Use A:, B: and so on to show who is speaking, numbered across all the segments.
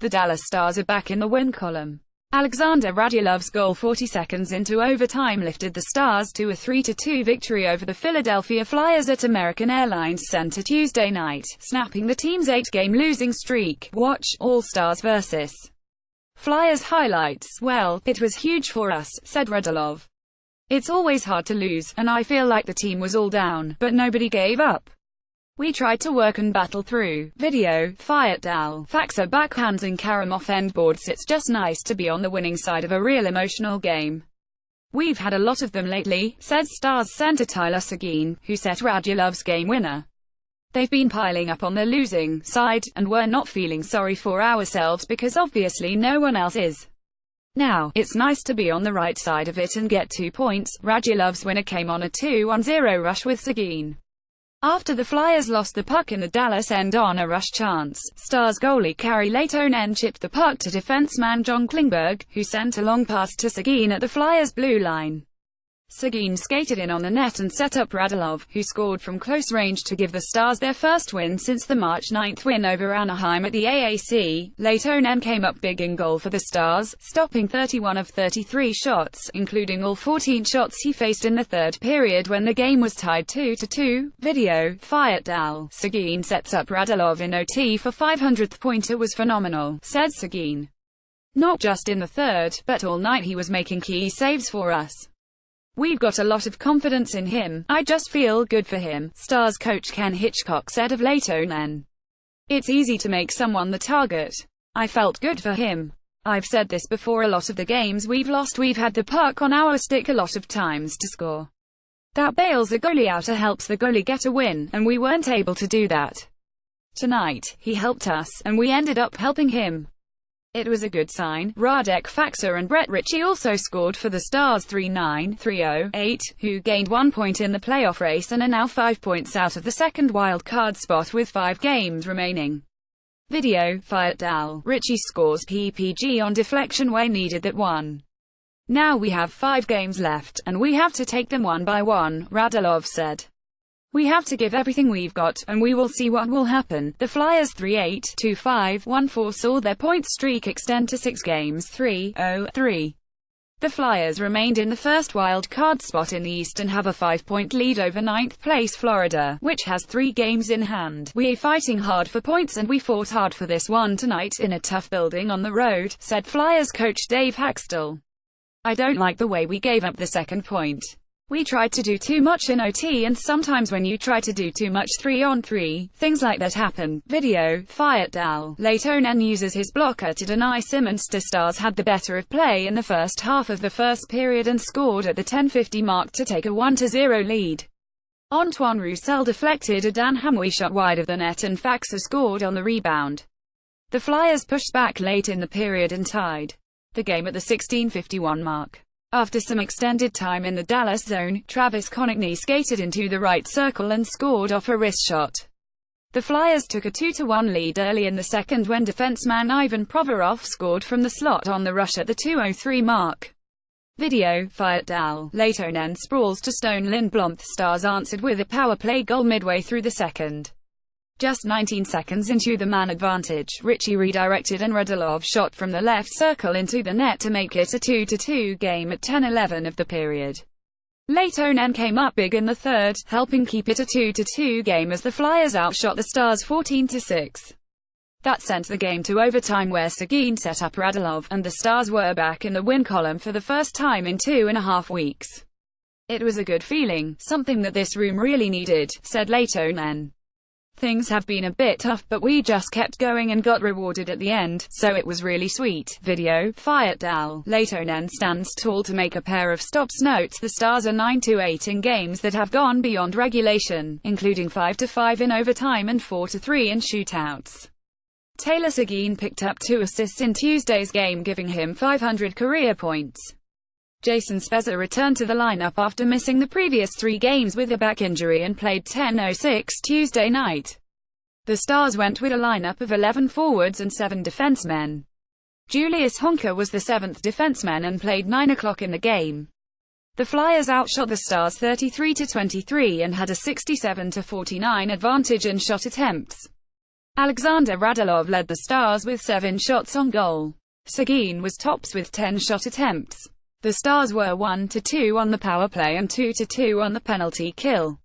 A: The Dallas Stars are back in the win column. Alexander Radulov's goal 40 seconds into overtime lifted the Stars to a 3-2 victory over the Philadelphia Flyers at American Airlines Center Tuesday night, snapping the team's 8-game losing streak. Watch All Stars vs. Flyers highlights. "Well, it was huge for us," said Radulov. "It's always hard to lose, and I feel like the team was all down, but nobody gave up. We tried to work and battle through." Video, Fayetteville. Faxer backhands Karamov endboards. "It's just nice to be on the winning side of a real emotional game. We've had a lot of them lately," said Stars center Tyler Seguin, who set Radulov's game winner. "They've been piling up on the losing side, and we're not feeling sorry for ourselves because obviously no one else is. Now, it's nice to be on the right side of it and get 2 points." Radulov's winner came on a 2-1-0 rush with Seguin. After the Flyers lost the puck in the Dallas end on a rush chance, Stars goalie Kari Lehtonen chipped the puck to defenseman John Klingberg, who sent a long pass to Seguin at the Flyers' blue line. Seguin skated in on the net and set up Radulov, who scored from close range to give the Stars their first win since the March 9 win over Anaheim at the AAC. Lehtonen came up big in goal for the Stars, stopping 31 of 33 shots, including all 14 shots he faced in the third period when the game was tied 2-2. Video, Fayetteville. Seguin sets up Radulov in OT for 500th pointer was phenomenal, said Seguin. "Not just in the third, but all night he was making key saves for us. We've got a lot of confidence in him. I just feel good for him," Stars coach Ken Hitchcock said of Lehtonen. "It's easy to make someone the target. I felt good for him. I've said this before, a lot of the games we've lost we've had the puck on our stick a lot of times to score. That bails a goalie out or helps the goalie get a win, and we weren't able to do that. Tonight, he helped us, and we ended up helping him. It was a good sign." Radek Faksa and Brett Ritchie also scored for the Stars 3-9, 3-0-8, who gained 1 point in the playoff race and are now 5 points out of the second wild-card spot with 5 games remaining. Video, Fayetteville. Ritchie scores PPG on deflection where needed that one. "Now we have 5 games left, and we have to take them one by one," Radulov said. "We have to give everything we've got, and we will see what will happen." The Flyers' 3-8, 2-5, 1-4 saw their point streak extend to 6 games, 3-0-3. The Flyers remained in the first wild-card spot in the East and have a 5-point lead over ninth-place Florida, which has 3 games in hand. "We're fighting hard for points and we fought hard for this one tonight in a tough building on the road," said Flyers coach Dave Hakstol. "I don't like the way we gave up the second point. We tried to do too much in OT, and sometimes when you try to do too much 3-on-3, things like that happen." Video, Fayetteville. Lehtonen uses his blocker to deny Simmons. The Stars had the better of play in the first half of the first period and scored at the 10:50 mark to take a 1-0 lead. Antoine Roussel deflected a Dan Hamwee shot wide of the net and Faksa scored on the rebound. The Flyers pushed back late in the period and tied the game at the 16:51 mark. After some extended time in the Dallas zone, Travis Konechny skated into the right circle and scored off a wrist shot. The Flyers took a 2-1 lead early in the second when defenseman Ivan Provorov scored from the slot on the rush at the 2:03 mark. Video, Fayetteville. Lehtonen sprawls to Stone Lindblom. The Stars answered with a power play goal midway through the second. Just 19 seconds into the man advantage, Ritchie redirected and Radulov shot from the left circle into the net to make it a 2-2 game at 10:11 of the period. Lehtonen came up big in the third, helping keep it a 2-2 game as the Flyers outshot the Stars 14-6. That sent the game to overtime where Seguin set up Radulov, and the Stars were back in the win column for the first time in 2.5 weeks. "It was a good feeling, something that this room really needed," said Lehtonen. "Things have been a bit tough, but we just kept going and got rewarded at the end, so it was really sweet." Video, Fayetteville. Lehtonen stands tall to make a pair of stops. Notes the Stars are 9-8 in games that have gone beyond regulation, including 5-5 in overtime and 4-3 in shootouts. Taylor Seguin picked up 2 assists in Tuesday's game, giving him 500 career points. Jason Spezza returned to the lineup after missing the previous 3 games with a back injury and played 10:06 Tuesday night. The Stars went with a lineup of 11 forwards and 7 defensemen. Julius Honka was the 7th defenseman and played 9 o'clock in the game. The Flyers outshot the Stars 33-23 and had a 67-49 advantage in shot attempts. Alexander Radulov led the Stars with 7 shots on goal. Seguin was tops with 10 shot attempts. The Stars were 1-2 on the power play and 2-2 on the penalty kill.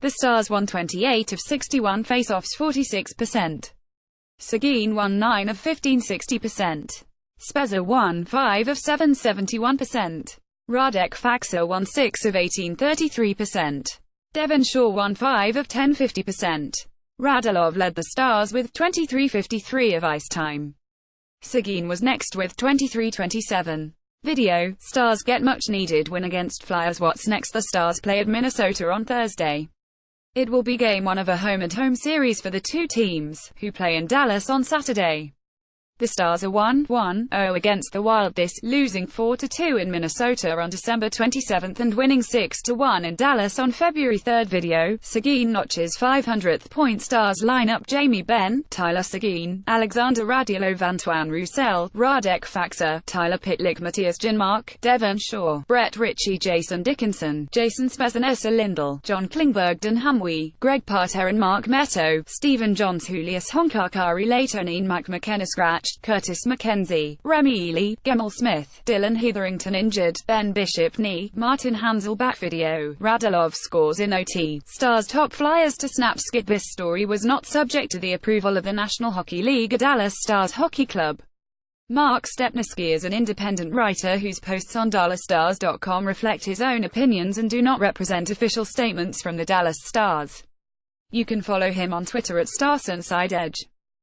A: The Stars won 28 of 61 face-offs, 46%. Seguin won 9 of 15, 60%. Spezza won 5 of 7, 71%. Radek Faksa won 6 of 18, 33%. Devon Shaw won 5 of 10, 50%. Radulov led the Stars with 23-53 of ice time. Seguin was next with 23-27. Video: Stars get much needed win against Flyers. What's next? The Stars play at Minnesota on Thursday. It will be game 1 of a home-and-home series for the two teams, who play in Dallas on Saturday. The Stars are 1-1-0 against the Wild this, losing 4-2 in Minnesota on December 27 and winning 6-1 in Dallas on February 3. Video: Seguin notches 500th point. Stars lineup: Jamie Benn, Tyler Seguin, Alexander Radulov, Antoine Roussel, Radek Faksa, Tyler Pitlick, Matthias Janmark, Devon Shaw, Brett Ritchie, Jason Dickinson, Jason Spezza, Nessa Lindell, John Klingberg, Dan Humwee, Greg Parterre and Mark Metto, Stephen Johns, Julius Honkakari, Leighton McKenna Scratch, Curtis McKenzie, Remy Ely, Gemel Smith, Dylan Hetherington injured, Ben Bishop knee, Martin Hansel back. Video: Radulov scores in OT. Stars top Flyers to snap skid. This story was not subject to the approval of the National Hockey League or Dallas Stars Hockey Club. Mark Stepniski is an independent writer whose posts on DallasStars.com reflect his own opinions and do not represent official statements from the Dallas Stars. You can follow him on Twitter at StarsInsideEdge.